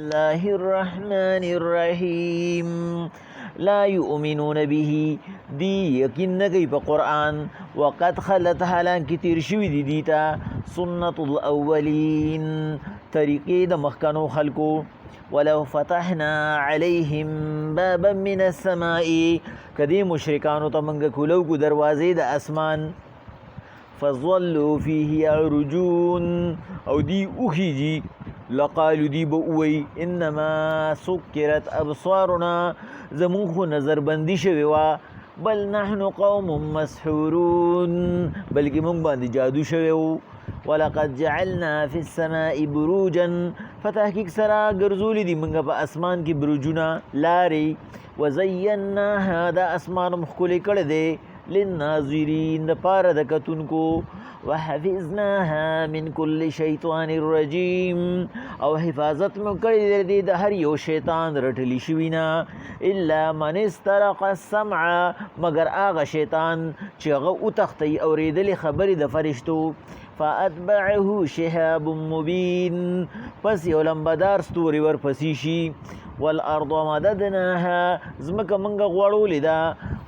الله الرحمن الرحيم لا يؤمنون به دی یقین نگی پا قرآن وقد خلت حالان کی تیر شوی دی دیتا سنت الاولین طریقی د مخکنو خلقو ولو فتحنا عليهم بابا من السماء کدی مشرکانو تا منگ کلو کو دروازے د اسمان فظلوا فيه يعرجون او دی اوخی جی لقالو دی بوئی انما سکرت ابصارنا زمون خو نظر بندی شوی وا بل نحن قوم مسحورون بلکې مونږ باندې جادو شوی وو ولقد جعلنا في السماء بروجا فتحقیق سرا ګرځولي دي مونږ په اسمان کې بروجونه لارې وزیناها دا اسمان مخکلې کړی دی للناظرین د پاره د کتونکو وحفظناها من كل شیطان رجیم او حفاظت مو کړی دی د هر یو شیطان رټلی شوی نه الا من استرق السمع مگر هغه شیطان چې هغه وتختی اورېدلې خبرې د فرشتو فاتبعه شهاب مبین پس یو لمبدار ستوري ورپسې شي والارض مددناها زمکه منګه غوړولې ده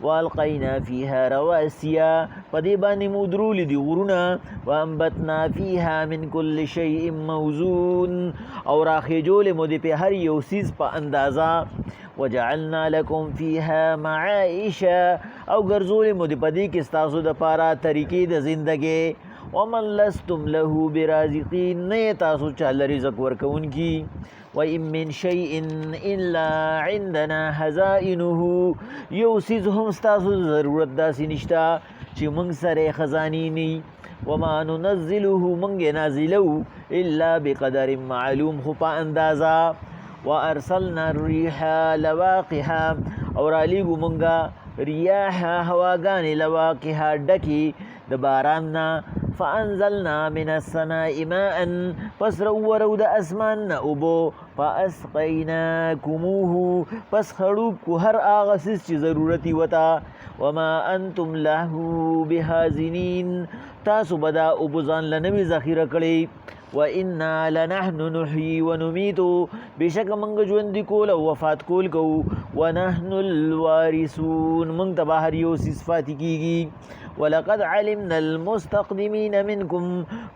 والقینا فيها رواسیا په دې باندې مودرولې دي غرونه وانبتنا فيها من كل شيء موزون او راخېجولې مو دې په هر یو څیز په اندازه وجعلنا لكم فيها معائش او ګرځولې مو دې په دې کې ستاسو دپاره طریقې د زندګۍ ومن لستم له برازقین نه تاسو چاله رزق ورکوونکي وإن من شيء إلا عندنا خزائنه یو څیز هم ستاسو ضرورت داسې نشته چې موږ سره خزانې ني وما ننزله موږ نازلو الا بقدر معلوم خو په اندازه وارسلنا الريح لواقها او رالیږو موږ ریاح هواګانې لواقها ډکې د باران نه فانزلنا من السماء ماء پس رو د اسمان نه اوبو فاسقیناکموه پس خړوب کو هر هغه څیز چې ضرورتي وته وما انتم له بهازنین تاسو به دا اوبو ځان له نوي ذخیره کړئ وإنا لنحن نحيي ونميت بشک منګ ژوند کول او وفات کول کو ونحن الوارثون منګ ته بهر یو صفات کیږي ولقد علمنا المستقدمين منكم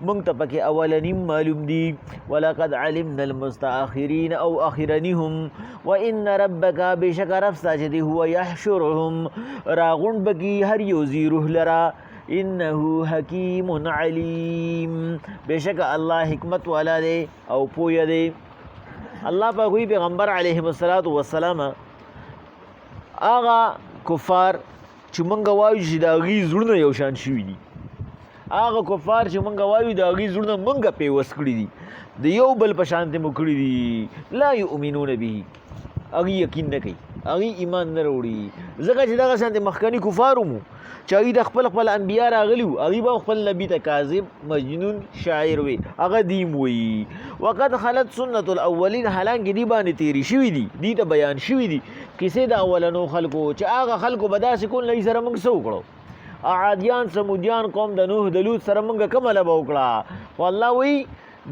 منګ ته پکې اولنیم معلوم دي ولقد علمنا المستاخرين او اخرنهم وان ربك بشک رب ساجد هو يحشرهم راغون بکی هر یو زیروه لرا انه حکیم علیم بشک الله حکمت والا دی او پوی دی الله په کوئی پیغمبر علیه الصلاۃ والسلام آغا کفار چې مونږ وایو چې د هغوی زړونه یو شان شوي دي هغه کفار چې مونږ وایو د هغوی زړونه مونږ پیوس کړي دي د یو بل په شانتې مو کړي دي لا یؤمنون به هغوی یقین نه کوي هغوی ایمان نه راوړي ځکه چې دغه شانتې مخکني کفار مو چې هغوی د خپل انبیا راغلي وو هغوی به خپل نبي ته کاذب مجنون شاعر وي هغه دیم وي وقد خلت سنت الاولین حالانکې دې باندې تېرې شوي دي دې ته بیان شوي دي کیسې د اولنو خلکو چې هغه خلکو به داسې کول نه سره موږ څه وکړو عادیان سمودیان قوم د نوح د لوط سره موږ کومه لبه وکړه خو الله وایي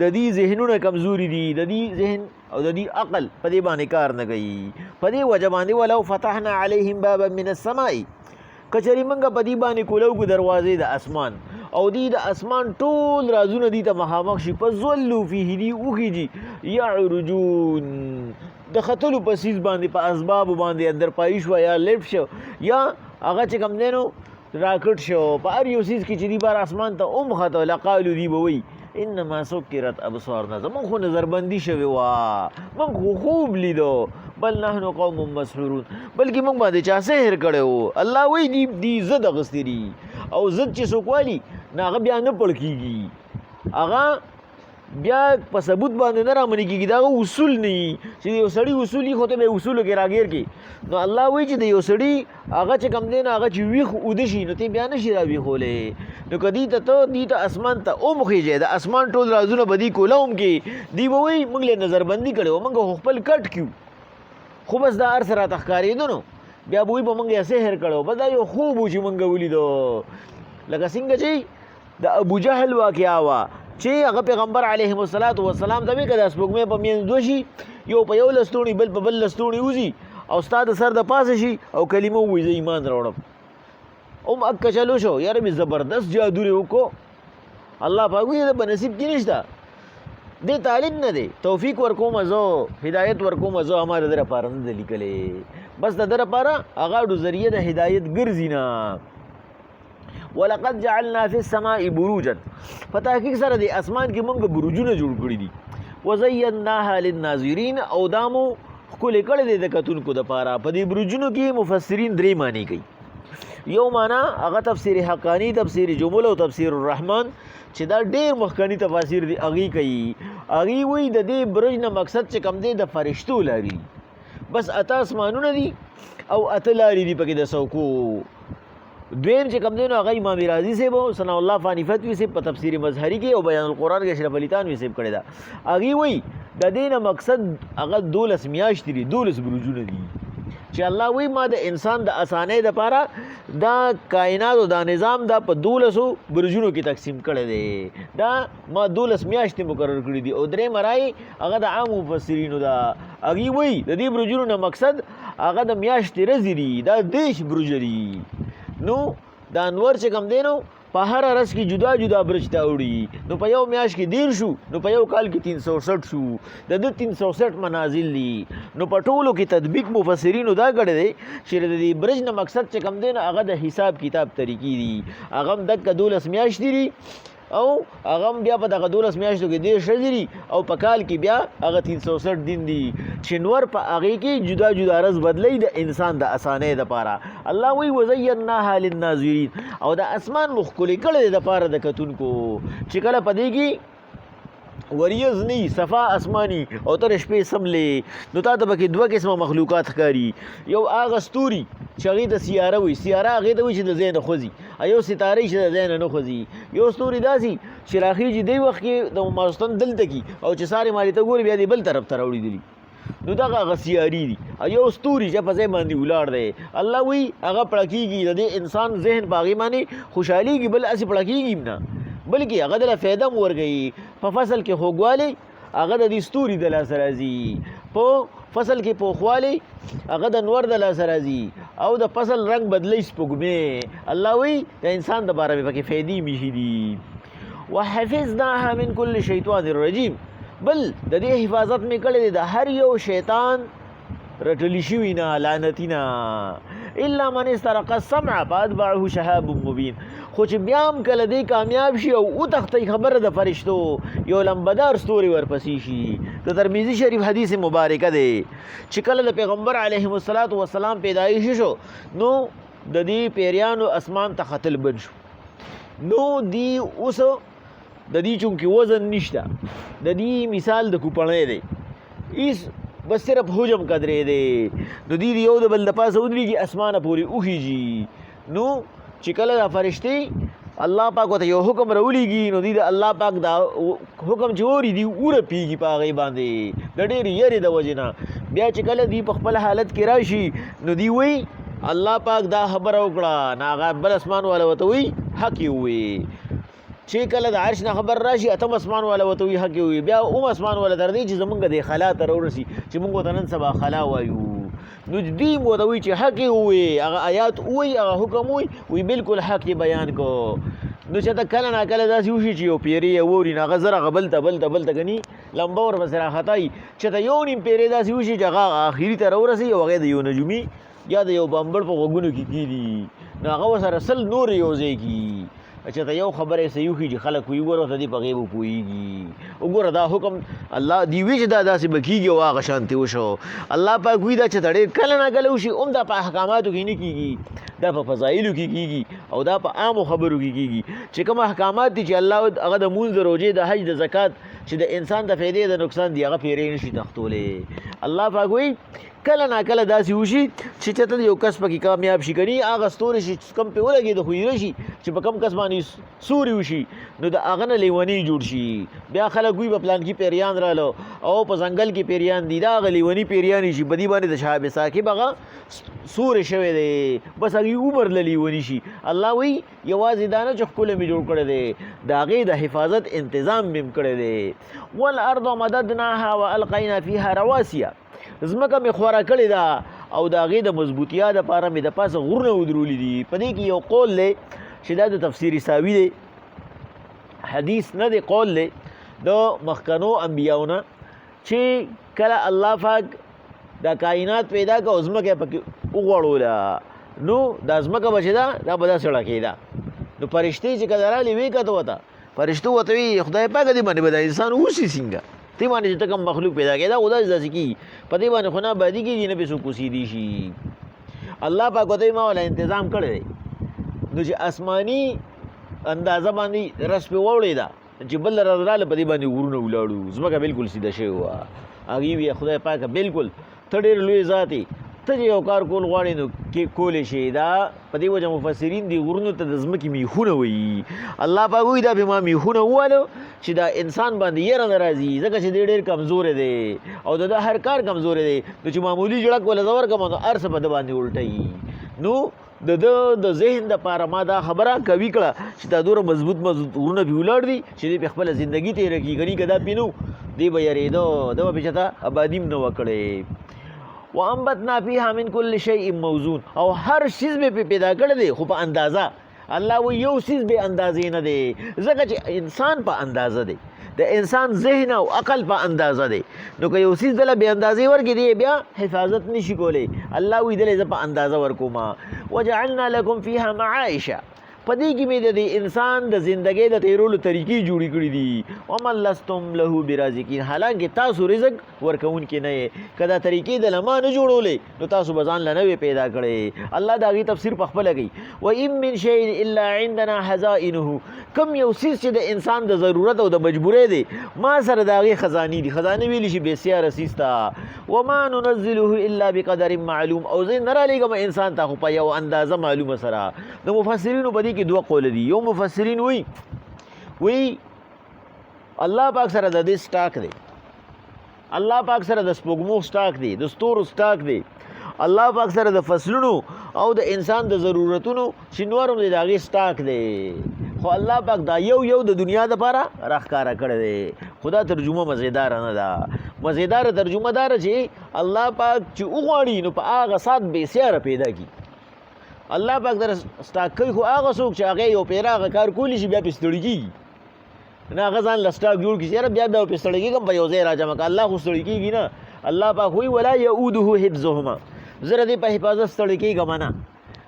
د دې ذهنونه کمزوري دي د دې ذهن او د دې عقل په دې باندې کار نه کوي په دې وجه باندې ولو فتحنا علیهم بابا من السماء کچری منګه په دې باندې کولو کو دروازې د اسمان او دی د اسمان ټول رازونه دي ته مخامخ شي په ظلوا فيه دي اوخیږي یعرجون د خطلو په سیز باندې په اسباب باندې اندر پای شو یا لیفټ شو یا هغه چې کم دینو راکټ شو په هر یو سیز کې چې دی بار اسمان ته خطو لقالو دی بوي انما سکرت ابصارنا زمون خو نظر بندي شوی وا من خو خوب لیدو بل نحن قوم مسحورون بلکې موږ باندې چا سحر کړو الله وی دی زد غستری او زد چې سوکوالی ناغه بیا نه پړ کیږي هغه بیا په ثبوت باندې نه رامنې کیږي دا اصول نه چې یو سړی اصولي خو ته به اصول کې راګیر کی نو الله وی چې د یو سړی هغه چې کم دین هغه چې ویخ ودشي نو ته بیا نشي را ویخولې نو کدی ته اسمان ته خېږي د اسمان ټول رازونه بدی کولوم کې دی وی موږ له نظر بندي کړو موږ خپل کټ کیو خو بس دا ار سره تخکارېدو نو بیا بوی به موږ یې سحر کړو بس دا یو خوب و چې موږ ولیدو لکه څنګه چې د ابو جهل واقعا وا چې هغه پیغمبر علیه الصلاۃ والسلام ته وکړه د سپوږمۍ په میندو شي یو په یو لستوڼي بل په بل لستوڼي وځي او ستا د سر د پاسه شي او کلمه ووایي زه ایمان راوړم هم اکه چلو شو یاره مې زبردست جادو یې وکړو الله پاک وایي د په نصیب کې نشته دې طالب نه دی توفیق ورکوم زه هدایت ورکوم زه هما د ده لپاره نه ده لیکلی بس د ده لپاره هغه اډو ذریعه د هدایت ګرځي نه ولقد جعلنا فی السماء بروجا په تحقیق سره د اسمان کې موږ بروجونه جوړ کړي دي وزیناها للناظرین او دا مو ښکلې کړی دی د کتونکو دپاره په دې بروجونو کې مفسرین درې معنی کوي یو معنا هغه تفسیر حقانی تفسیر جمل او تفسیر الرحمن چې دا ډېر مخکني تفاسیر دي هغې کوي هغې وایي د دې برج نه مقصد چې کوم دی د فرشتو لارې دي بس اته اسمانونه دي او اته لارې دي پکې د څوکو دویم چې کوم دی نو هغه امام رازي صاحب او ثناء الله فانی فتوي صاحب په تفسیر مظهري کې او بیان القرآن کې اشرف علي تانوي صاحب کړی ده هغې وایي د دې نه مقصد هغه 12 میاشتې دي 12 برجونه دي چې الله وی ما د انسان د اسانۍ دپاره دا کائنات او دا نظام دا په 12 برجونو کې تقسیم کړی دی دا ما 12 میاشتې مقرر کړي دي او درې مرای هغه د عام مفسرینو دا هغې وی د دې برجونو نه مقصد هغه د میاشتې ورځې دي دا 10 برج دي نو دا انور چې کوم دی نو په هر ورځ کې جدا جدا برج ته وړي نو په یو میاشت کې 10 شو نو په یو کال کې 360 شو د 360 منازل دي نو په ټولو کې تطبیق مفسرینو دا کړی دی چې د دې برج نه مقصد چې کوم دی هغه د حساب کتاب طریقې دي هغه هم دقه 12 میاشتې دي او هغه بیا په دغه 12 میاشتو کې 10 ورځې دي او په کال کې بیا هغه 360 دن دي چې نور په هغې کې جدا جدا ورځ بدلی د انسان د اسانۍ دپاره الله وایي وزیناها للناظرین او د اسمان مو ښکلې کړی دی دپاره د کتونکو چې کله په دې کې وریځ نی صفا اسمانی او تر شپې سملې نو تا ته پکې دوه قسمه مخلوقات ښکاري یو هغه ستوري چې هغې ته سیاره وایي سیاره هغې ته وایي چې د ځای نه خوځي یو ستارې چې د ځای نه نه خوځي یو ستوري داسې چې راخیږي دی وخت کې د ماخستن دلته کي او چې سارې مالې ته ګوري بیا دې بل طرف ته راوړېدلي نو دغه هغه سیاري دي یو ستوري چې په ځای باندې ولاړ دی الله وایي هغه پړه کېږي د دې انسان ذهن په هغې باندې خوشحالېږي بل هسې پړه کېږي هم نه بلکې هغه دله فایده هم ورکوي په فصل کې خوږوالی هغه د دې ستوري د لاسه راځي په فصل کې پوخوالی هغه د نور د لاسه راځي او د فصل رنګ بدلی سپوږمۍ الله وایي د انسان دپاره مې پکې فایدې میښي دي وحفظناها من کل شیطان الرجیم بل د دې حفاظت مې کړی دی د هر یو شیطان رټلی شوي نه لعنتي نه الا من استرق السمع فاتبعه شهاب مبین خو چې بیا هم کله دی کامیاب شي او وتښتئ خبره د فرشتو یو لمبدار ستوري ورپسې شي د ترمذي شریف حدیث مبارکه دی چې کله د پیغمبر علیهم الصلاة والسلام پیدایش شو نو د دې پیریانو اسمان ته ختل بند شو نو دی اوس د دې چونکې وزن نشته د دې مثال د کوپړۍ دی ایس بس صرف حجم قدرې دی نو دی یو د بل د پاسه ودرېږي اسمانه پورې وخیږي نو چې کله دا فرشتې الله پاک ورته یو حکم راولیږي نو دوی د الله پاک دا حکم چې اوري دي ورپېږي په هغې باندې د ډېرې یرې د وجې نه بیا چې کله دوی په خپل حالت کې راشي نو دوی وایي الله پاک دا خبره وکړه نو هغه بل اسمان والا ورته وایي حق یې ووایي چې کله د عرش نه خبر راشي اتم اسمان والا ورته وایي حق یې ووایي بیا اسمان والا تر دې چې زمونږ د خلا ته راورسي چې مونږ ورته نن سبا خلا وایو نو دې مو ته وایي چې حق یې ووایي هغه آیات ووایي هغه حکم ووایي بالکل حق یې بیان کو نو چې ته کله نه کله داسې وشي چې یو پیری یې ووري نو هغه زر هغه بلته ګني لمبه ورپسې راخطایي چې ته یو نیم پیری داسې وشي چې هغه آخري ته راورسوي او هغې د یو نجومي یا د یو بمبړ په غوږونو کې کېږي نو هغه ورسره سل نور یو ځای کي چې ته یو خبره یې صحیح وکړي چې خلک وایي ګوره ورته دې په غیب وپوهېږي وګوره دا حکم الله دې وي چې دا داسې به کېږي او هغه شانتې وشو الله پاک وایي دا چې ته ډېر کله نه کله وشي هم دا په احکاماتو کې نه کېږي دا په فضایلو کې کېږي او دا په عامو خبرو کې کېږي چې کوم احکامات دي چې الله هغه د مونځ د روژې د حج د زکات چې د انسان د فایدې د نقصان دي هغه پیرې نشي تختولی الله پاک وایي کله ناکله داسې وشي چې چېرته د یو کس پکې کامیاب شي کني هغه ستوری شي کم پې ولګېد خو ایره شي چې په کم کس باندې سوري وشي نو د هغه نه لیونی جوړ شي بیا خلک وایي په پلان کې پیریان راله او په ځنګل کې پیریان دي دا هغه لیوني پیریانې شي په دې باندې د شهاب ثاقب هغه سوری شوی دی بس هغې عمر له لیوني شي الله وایي یوازې دا نه چې ښکلی مې جوړ کړی دی د هغې د حفاظت انتظام مې کړی دی والارض مددناها والقینا فیها رواسیه ځمکه مې خوره کړې ده او د هغې د مضبوطیا دپاره مې د پاسه غرونه ودرولي دي په دې کې یو قول دی چې دا د تفسیر ساوي دی حدیث نه دی قول دی د مخکنو انبیاونه چې کله الله پاک دا کائنات پیدا که او ځمکه پکې وغوړوله نو دا ځمکه به چې ده دا به دا سړه کېده نو فرشتې چې کله رالې ویې کته ورته فرشتو ورته وي خدای پاکه دې باندې به دا انسان اوسي څنګه دې باندې چې ته کوم مخلوق پیدا کېده خو داسې کېږي په دې باندې خو نه ابادي کېږي نه پې څوک اوسېدی شي الله پاک ورته وایي ما والا انتظام کړی دی نو چې آسماني اندازه باندې رس پې واوړېده چې بل ورځ راله په دې باندې غرونه ولاړو ځمکه بالکل سیده شوې وه هغې وي خدای پاکه بالکل ته ډېر لوی ذات یې ته چې یو کار کول غواړې نو کولی شي دا په دې وجه مفسرین دې غرونو ته د ځمکې میخونه وایي الله پاک وایي دا به ما میخونه ووالو چې دا انسان باندې یره نه راځي ځکه چې دی ډېر کمزوری دی او د هر کار کمزوری دی نو چې معمولي جړک وله زه ورکړم نو هر څه په ده باندې الټوي نو د ده د ذهن دپاره ما دا خبره قوي کړه چې دا دومره مضبوط غرونه پې ولاړ دي چې دی پې خپله زندګي تېره کړي کني که دا پې نه و دی به یارېده ده به پې چېرته ابادي هم نه وه کړې وانبتنا فيها من كل شيء موزون او هر شیز به پیدا کړی دی خو په اندازه الله و یو شیز به اندازې نه دی ځکه چې انسان په اندازه دی د انسان ذهن او عقل په اندازه دی نو که یو شیز دله بې اندازې ورکړي دی بیا حفاظت نشي کولی الله وایي دله زه په اندازه ورکوم وجعلنا لكم فيها معائشه په دې کې مې د دې انسان د زندګۍ د تېرولو طریقې جوړې کړي دي ومن لستم له برازقین حالانکه تاسو رزق ورکوونکي نه یې که دا طریقې د لما نه جوړولې نو تاسو به ځان له نوې پیدا کړی الله د هغې تفسیر پخپله کوي وان من شیء الا عندنا خزائنه کم یو څیز چې د انسان د ضرورت او د مجبورۍ دی ما سره د هغې خزانې دي خزانې ویلی شي بسیاره څیز ته وما ننزله الا بقدر معلوم او زه نه رالیږم انسان ته خو په یو اندازه معلومه سره د مفسرینو په کې دوه قول دي یو مفسرین وی الله پاک سره د دې سټاک دی الله پاک سره د سپوږمو سټاک دی د ستورو سټاک دی الله پاک سره د فصلونو او د انسان د ضرورتونو چې نور هم د هغې سټاک دی خو الله پاک دا یو د دنیا دپاره راښکاره کړی دی خو دا ترجمه مزیداره نه ده مزیداره ترجمه داره چې الله پاک چې وغواړي نو په هغه سات بېسیاره پیدا کړي الله پاک در سټاک کوي خو هغه څوک چې هغې یو پیره هغه کار کولی شي بیا پې ستړي کېږي نه هغه ځان له سټاک جوړ کړي چې یاره بیا پې ستړی کېږم په یو ځای راجمع که الله خو ستړي کېږي نه الله پاک وایي ولا یعوده حفظهما زه د دې په حفاظت ستړی کېږم نه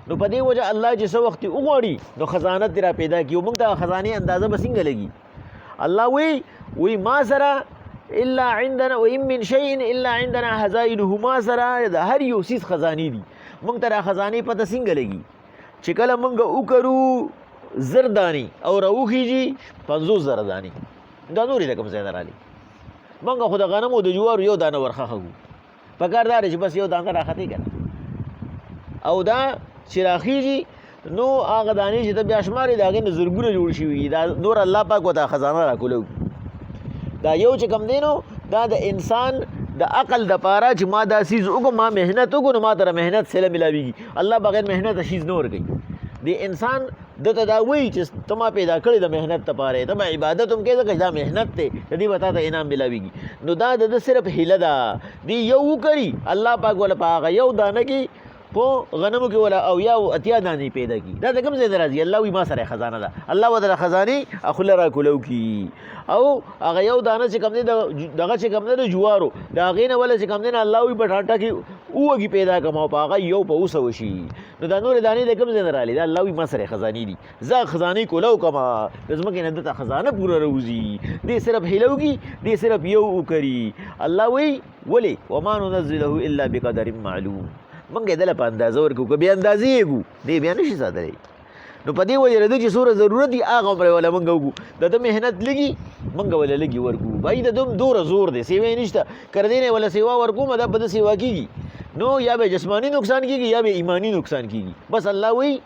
نو په دې وجه الله چې څه وخت وغواړي نو خزانه ترې را پیدا کړي او موږ ته خزانې اندازه به څنګه لګي الله وایي ما سره الا عندنا وان من شيء الا عندنا خزائنه ما سره د هر یو څیز خزانې دي موږ ته را خزانې پته څنګه لګي چې کله موږ وکړو 1000 دانې او راوخیږي 500,000 دانې دا نورې د کوم ځای نه رالي موږ خو د غنمو د جوارو یو دانه ورخښه کړو پکار دا دی چې بس یو دانه راختې که نه او دا چې راخیږي نو هغه دانې چې ته بیا شمارې د هغې نه زرګونه جوړ شوي دا نور الله پاک ورته خزانه راکولو دا یو چې کوم دی نو دا د انسان د عقل دپاره چې ما دا سیز وکړم ما محنت وکړو نو ما ته محنت سله ملاویږي الله بغیر محنت شیز نه ورکوي د انسان دته دا وایي چې ته ما پیدا کړې د محنت دپاره ته به عبادت هم کوې ځکه دا محنت دی د دې به تا ته انعام ملاویږي نو دا د صرف هیله ده دی یو وکړي الله پاک وله په هغه یو دانه کې په غنمو کې ولا او یا اتیا دانې پیدا کی دا د کوم ځای نه راځي الله وایي ما سره خزانه ده الله ودله خزانې اخله راکولو کی او هغه یو دانه چې کوم دی دغه چې کوم دی د جوارو د هغې نه وله چې کوم دی نه الله وایي په ټاټه کې اوږې پیدا کړم او په هغه یو په اوسه وشي نو دا نورې دانې د کوم ځای نه رالي دا الله وایي ما سره خزانې دي زه خزانې کولو کومه د ځمکې نه دته خزانه پوره راوځي دې صرف هیله وکړي دې صرف یو وکړي الله وایي ولې وما ننزله الا بقدر معلوم موږ یې دله په اندازه ورکړو که بې اندازې یې کړو دی بیا نه شي ساتلی نو په دې وجه د ده چې څومره ضرورت وي هغه عمره وله موږ وکړو د ده محنت لږي موږ وله لږي ورکړو بھائی د ده هم دومره زور دی سیوی نشته که د دې نه یې وله سیوا ورکوم دا به ده سیوا کېږي نو یا به جسمانی نقصان کیږي یا به ایمانی نقصان کیږي. بس الله وی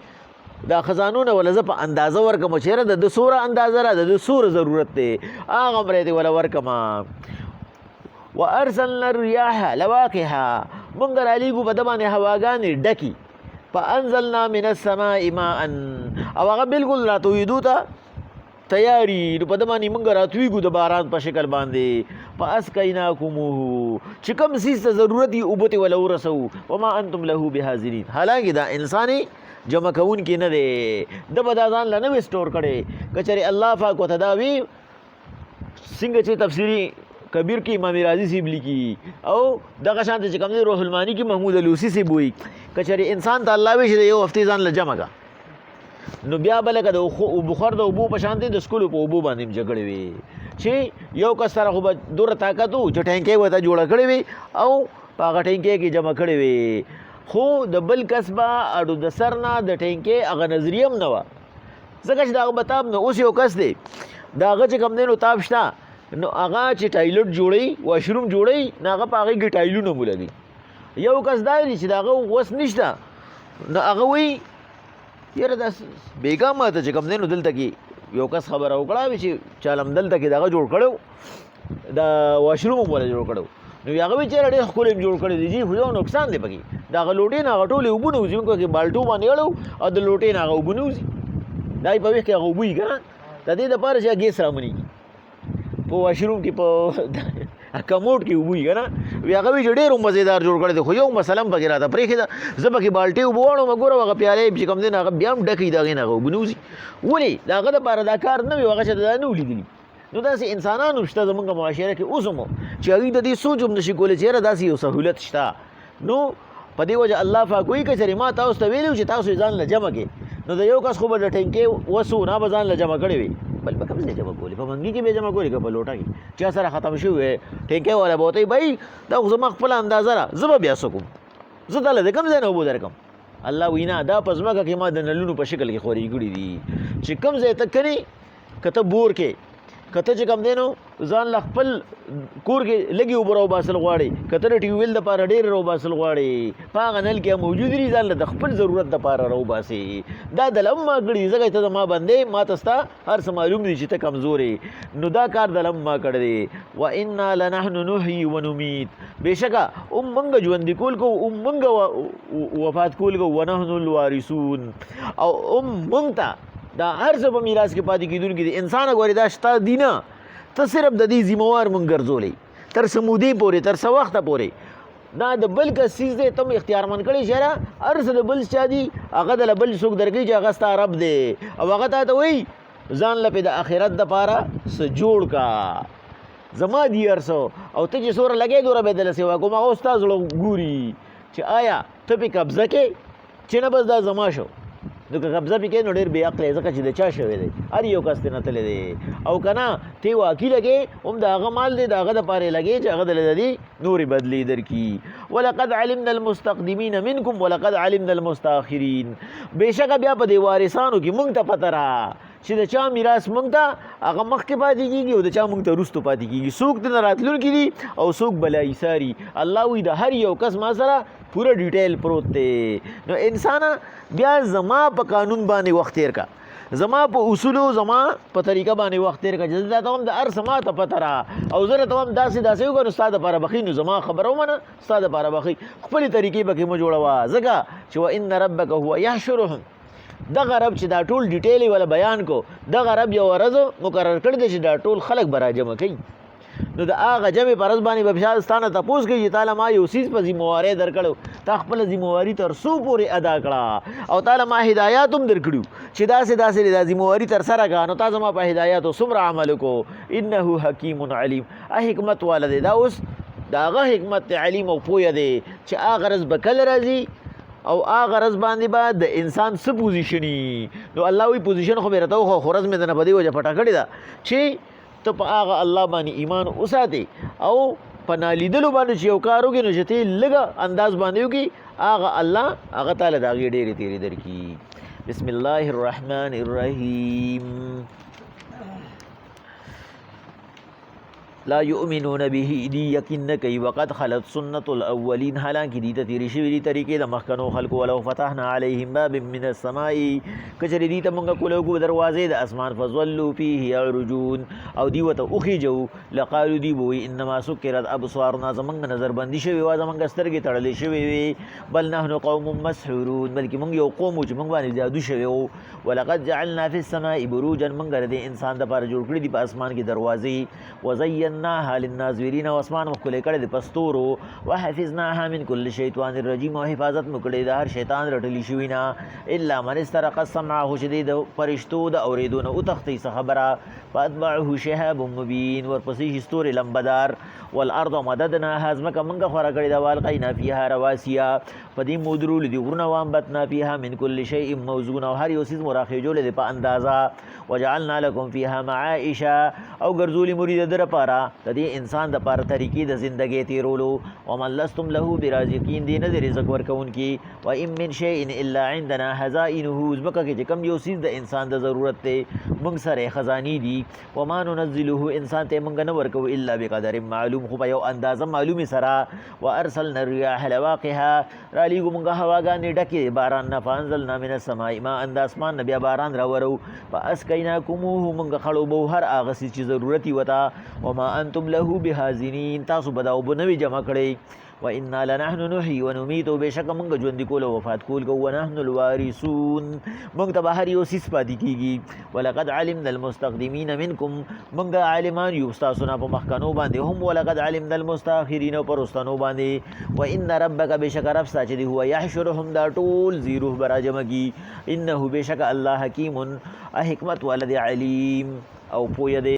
دا خزانونه ولا زه په اندازه ورکم چیرې د سوره اندازه را د سوره ضرورت دی هغه مری دی ولا ورکما. وارسلنا الرياح لواقها مونږ را لیږو په د باندې هواګانې ډکي فانزلنا من السماء ماء او هغه بالکل راتویدو ته تیاری نو په د باندې مونږ راتویږو د باران په شکل باندې فاسقیناکموه چې کوم څیز ته ضرورت وي اوبه ته ولا ورسوو وما انتم له بحاضرین. حالانکه دا انساني جمع کون کې نه دی د به دا ځان له نه وي سټور کړی که چېرې الله پاک ورته دا وي څنګه چې تفسیري کبیر کې امام رازي صاحب لیکي او دغه شانته چې کوم دی روح المانی کې محمود الوسی صاحب وایي که چېرې انسان ته الله وي چې د یو هفتې ځان له جمع کړه نو بیا به لکه د بخار د اوبو په شان دی د سکولو په اوبو باندې هم جګړې وي چې یو کس سره خو به دومره طاقت و چې ټینکۍ ورته جوړه کړې وي او په هغه ټینکۍ کې جمع کړې وي خو د بل کس به اډو د سر نه د ټینکۍ هغه نظریه هم نه وه ځکه چې د هغه به تاب نه اوس یو کس دی د هغه چې کوم دی نو تاب شته نو هغه چې ټایلټ جوړوي واشروم جوړوي نو هغه په هغې کې ټایلونه مو لګي. یو کس دا دی چې د هغه وس نشته نو هغه وایي یاره دا بېګا ماته چې کوم دی نو دلته کې یو کس خبره وکړه چې چاله هم دلته کې دغه جوړ کړی د واشروم هم وله جوړ کړی نو هغه وایي چېرې ډېر ښکلی هم جوړ کړی دی جي خو یو نقصان دی پکې د هغه لوټې نه هغه ټولې اوبه نه وځي موږ پکې بالټو باندې اړو او د لوټې نه هغه اوبه نه وځي دا یې په ویښ کې هغه اوبه وي که نه د دې دپاره چې ګیس رامنېږي په واشروم کې په کموډ کې اوبه وي که نه وي هغه وایي چې ډېر مزېدار جوړ کړی دی خو یو مسله هم پکې راته پرېښې ده زه پکې بالټۍ اوبه واړم ګوره هغه پیالې چې کوم دی نو هغه بیا هم ډکوي د هغې نه هغه اوبه نه وځي ولې د هغه دپاره دا کار نه وي هغه چاته دا نه و لیدلي. نو داسې انسانان هم شته زمونږ معاشره کې اوس هم چې هغوی د دې سوچ هم نشي کولی چې یاره داسې یو سهولت شته. نو په دې وجه الله پاک وایي که چېرې ما تاسو ته ویلي چې تاسو یې ځان له جمع کړې نو د یو کس خو به د ټینکۍ وسو نه به ځان له جمع کړې وي بل به کوم ځای جمع کولې په منګي کې به جمع کولې که په لوټه کې چا سره ختم شوی وی ټینکۍ والا به ورته وایي بهی دا خو زما خپله اندازه ده زه به بیا څه کوم زه تاله د کوم ځای نه اوبه درکړم. الله وایي نه دا په ځمکه کې ما د نلونو په شکل کې خورې کړي دي چې کوم ځای ته کړي که ته بور کې که ته چې کوم دی نو ځان له خپل کور کې لږې اوبه راوباسل غواړې که ته د ټیوبویل دپاره ډېرې راوباسل غواړې په هغه نل کې موجود دي ځان له د خپل ضرورت دپاره راوباسې دا دله هم ما کړي دي ځکه ته زما بندې ما ته ستا هر څه معلوم دي چې ته کمزورې نو دا کار دله هم ما کړی دی. وانا لنحن نحیي ونمیت بېشکه هم موږ ژوندي کول کوو هم موږ وفات کول کوو ونحن الوارثون او هم موږ ته دا هر څه په میراث کې پاتې کېدونکي دي. انسان ګورې دا شته دي نه ته صرف د دې ذموار مونږ ګرځولی تر څه مودې پورې تر څه وخته پورې دا د بل کس څیز دی ته م اختیارمند کړی چې یاره هر څه د بل چا دي هغه دله بل څوک درکوي چې هغه ستا رب دی او هغه تا ته وایي ځان له پې د آخرت دپاره څه جوړ کا زما دي هر څه او ته چې څومره لګې دوره به دله سیوا کوم هغه ستا زړه ګوري چې آیا ته پې قبضه کې چې نه بس دا زما شو نو که قبضه پې کوې نو ډېر بې عقلی ځکه چې د چا شوی دی هر یو کس ترې نه تللی دی او که نه ته واقعي لګې هم د هغه مال دی د هغه دپاره یې لګې چې هغه دله د دې نورې بدلې درکړي. ولقد علمنا المستقدمین منکم ولقد علمنا المستاخرین بېشکه بیا په دې وارثانو کې موږ ته پته را چې د چا میراث موږ ته هغه مخکې پاتې کېږي او د چا موږ ته وروستو پاتې کېږي څوک دنه راتلونکي دي او څوک بله ایساري. الله وایي د هر یو کس ما سره پوره ډیټیل پروت دی. نو انسانه بیا زما په قانون باندې وخت تېر کا زما په اصولو زما په طریقه باندې وخت تېر کا چې زه ته هم د هر څه ما ته پته را او زه راته هم داسې وکړه نو ستا دپاره بخي نو زما خبره ومنه ستا دپاره بخي خپلې طریقې پکې مه جوړوه ځکه چې وان ربک هو یحشرهم دغه رب چې دا ټول ډیټیل یې ولا بیان کو دغه رب یو ورځ مقرر کړی دی چې دا ټول خلک به راجمع کوي نو د هغه جمع په ورځ باندې به بیا ستا نه تپوس کوي چې تاله ما یو څیز په ذموارۍ درکړی تا خپله ذمواري تر څو پورې ادا کړه او تاله ما هدایات هم درکړي چې داسې داسې دا ذمواري ترسره کړه نو تا زما په هدایاتو څومره عمل وکړو انه حکیم علیم حکمت والا دی دا اوس د هغه حکمت علیم او پویه دی چې هغه ورځ به کله راځي او هغه ورځ باندې به د انسان څه پوزیشني نو الله وایي پوزیشن خو مې راته وښه خو ورځ مې دنه په دې وجه پټه کړې ده چې ته په هغه الله باندې ایمان وساتې او په نالیدلو باندې چې یو کار وکړې نو چې ته یې لږه انداز باندې وکړي هغه الله هغه تاله د هغې ډېرې تېرې درکړي. بسم الله الرحمن الرحیم لا یؤمنون به دی یقین نه کوي وقد خلت سنت الاولین حالانکه دی ته تیری شوي دي طریقې د مخکنو خلکو ولو فتحنا علیهم باب من السماء کچری دی ته مونږ کولو دروازې د اسمان فظلوا فيه يعرجون او دی وته اوخیجو لقالو دی بوي انما سكرت ابصارنا زمونږ نظر بندي شوي وا زمونږ سترګې تړلې شوي وي بل نحن قوم مسحورون بلکې مونږ یو قوم چې مونږ باندې جادو شوي وو ولقد جعلنا في السماء بروجا مونږ د انسان د پاره جوړ کړی دي په اسمان کې دروازې وزيناها للناظرين واسمان مخکلې کړي د پستورو وحفظناها من كل شیطان الرجیم او حفاظت مکړي د هر شیطان رټلی شوی نه الا من استرق السمع شدید فرشتو د اوریدونه او تختی خبره فاتبعه شهاب مبين ورپسې هستوري لمبدار والارض مددناها ازمکه منګه خورا کړي د والقینا فيها رواسیا پدې مودرول دي ورونه وانبتنا فيها من كل شيء موزون او هر یو سیز مراخجول دي په اندازا وجعلنا لكم فيها معائش او ګرځولي مرید در پاره د دې انسان د پاره طریقې د ژوندۍ تیرولو ومن لستم له برازقین دین د رزق ورکون کی و ان من شيء الا عندنا خزائنه زبکه کې کوم یو سیز د انسان د ضرورت ته موږ سره خزانی دي وما ننزله انسان ته موږ نه ورکو الا بقدر معلوم خو په یو اندازه معلومه سره وارسلنا الرياح لواقها را لېږو موږ هواګانې ډکې باران نه فانزلنا من السماء ما اند اسمان نه بیا باران راورو فاسقیناکموه موږ خړو به هر هغه چې ضرورت وتا وما انتم له بهازنین تاسو بداو بنوي جمع کړئ وإنا لنحن نحيي ونميت بشک موږ ژوند کول او وفات کول کو ونحن الوارثون موږ ته بهر یو سیس پاتې کیږي ولقد علمنا المستقدمين منكم موږ عالمان یو تاسو نه په مخکنو باندې هم ولقد علمنا المستاخرين پر واستانو باندې وان ربك بشک رب ساچ دی هو يحشرهم دا ټول زیروه براجمگی انه بشک الله حکیم حکمت ولد علیم او پوی دی